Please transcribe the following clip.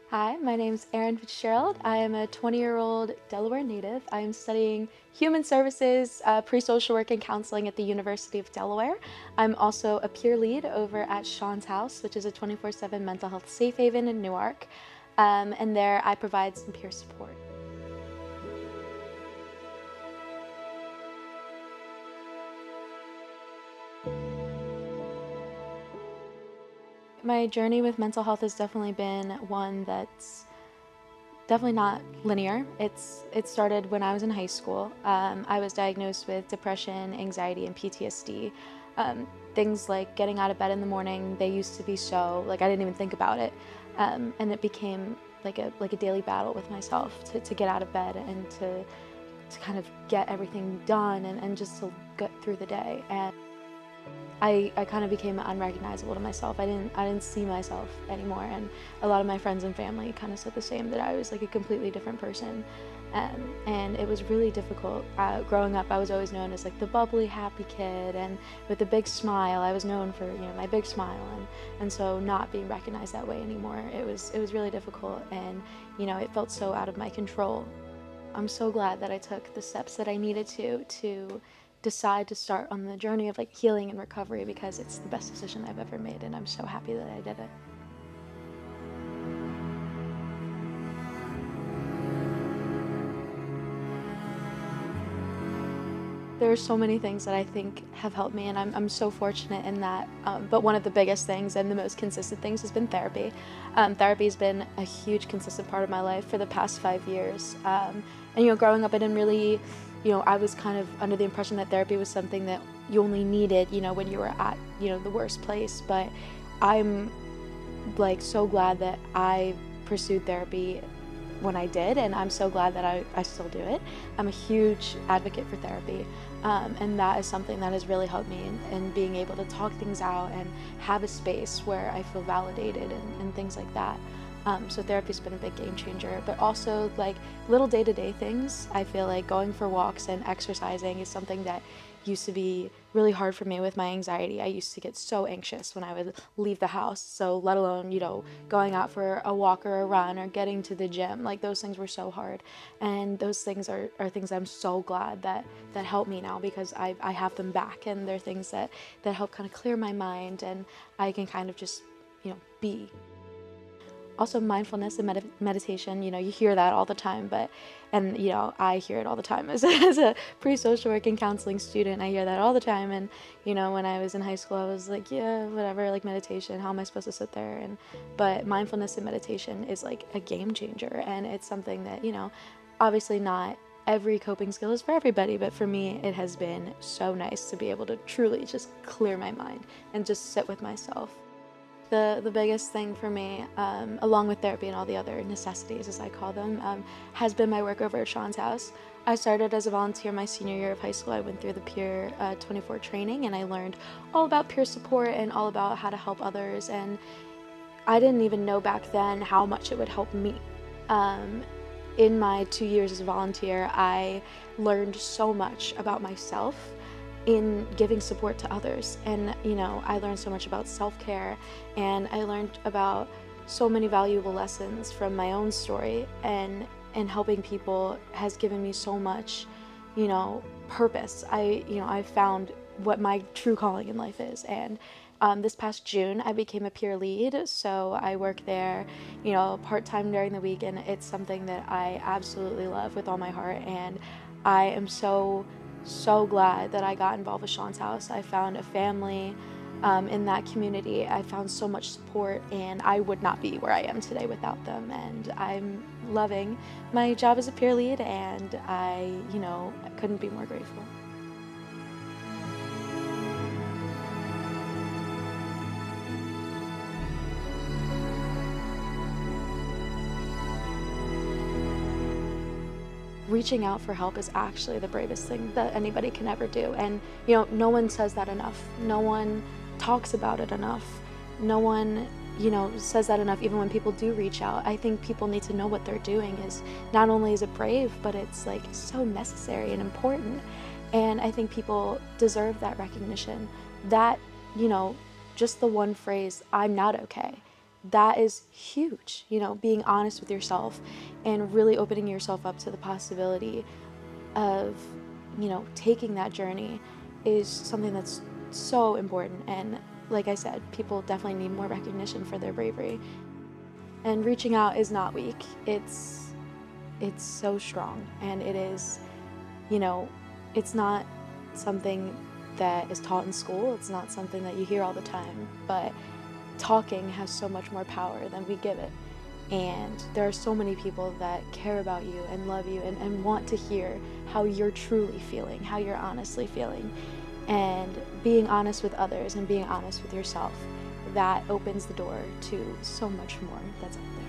Hi, my name is Erin. I am a 20-year-old Delaware native. I am studying human services, pre-social work and counseling at the University of Delaware. I'm also a peer lead over at S.T.R.O.N.G House, which is a 24/7 mental health safe haven in Newark. And there I provide some peer support. My journey with mental health has definitely been one that's definitely not linear. It started when I was in high school. I was diagnosed with depression, anxiety, and PTSD. Things like getting out of bed in the morning, they used to be so, like, I didn't even think about it. And it became like a daily battle with myself to get out of bed and to kind of get everything done and just to get through the day. And I kind of became unrecognizable to myself. I didn't see myself anymore, and a lot of my friends and family kind of said the same, that I was like a completely different person. And it was really difficult. Growing up, I was always known as like the bubbly, happy kid, and with a big smile. I was known for, my big smile, and so not being recognized that way anymore, it was really difficult, and it felt so out of my control. I'm so glad that I took the steps that I needed to decide to start on the journey of like healing and recovery, because it's the best decision I've ever made, and I'm so happy that I did it. There are so many things that I think have helped me, and I'm so fortunate in that. But one of the biggest things and the most consistent things has been therapy. Therapy has been a huge, consistent part of my life for the past 5 years. And growing up, I didn't really, I was kind of under the impression that therapy was something that you only needed, when you were at, the worst place. But I'm like so glad that I pursued therapy when I did, and I'm so glad that I still do it. I'm a huge advocate for therapy, and that is something that has really helped me in being able to talk things out and have a space where I feel validated and things like that. So therapy's been a big game changer, but also like little day-to-day things. I feel like going for walks and exercising is something that used to be really hard for me with my anxiety. I used to get so anxious when I would leave the house, so let alone, going out for a walk or a run or getting to the gym. Like, those things were so hard. And those things are things I'm so glad that help me now, because I have them back, and they're things that help kind of clear my mind, and I can kind of just, be. Also, mindfulness and meditation, you hear that all the time, and I hear it all the time as as a pre-social work and counseling student. I hear that all the time, and when I was in high school, I was like, yeah, whatever, like meditation, how am I supposed to sit there? But mindfulness and meditation is like a game changer, and it's something that, obviously not every coping skill is for everybody, but for me, it has been so nice to be able to truly just clear my mind and just sit with myself. The biggest thing for me, along with therapy and all the other necessities, as I call them, has been my work over at S.T.R.O.N.G House. I started as a volunteer my senior year of high school. I went through the Peer 24 training, and I learned all about peer support and all about how to help others. And I didn't even know back then how much it would help me. Um, in my 2 years as a volunteer, I learned so much about myself in giving support to others. And, I learned so much about self-care, and I learned about so many valuable lessons from my own story, and helping people has given me so much, purpose. I found what my true calling in life is. And this past June, I became a peer lead, so I work there, part-time during the week, and it's something that I absolutely love with all my heart. And I am so glad that I got involved with S.T.R.O.N.G House. I found a family in that community. I found so much support, and I would not be where I am today without them. And I'm loving my job as a peer lead, and I couldn't be more grateful. Reaching out for help is actually the bravest thing that anybody can ever do. And, no one says that enough. No one talks about it enough. No one, says that enough, even when people do reach out. I think people need to know what they're doing is not only is it brave, but it's like so necessary and important. And I think people deserve that recognition. that, you know, just the one phrase, I'm not okay, that is huge. Being honest with yourself and really opening yourself up to the possibility of, taking that journey is something that's so important. And like I said, people definitely need more recognition for their bravery. And reaching out is not weak. It's so strong, and it is, you know, it's not something that is taught in school. It's not something that you hear all the time, but talking has so much more power than we give it. And there are so many people that care about you and love you and want to hear how you're truly feeling, how you're honestly feeling. And being honest with others and being honest with yourself, that opens the door to so much more that's out there.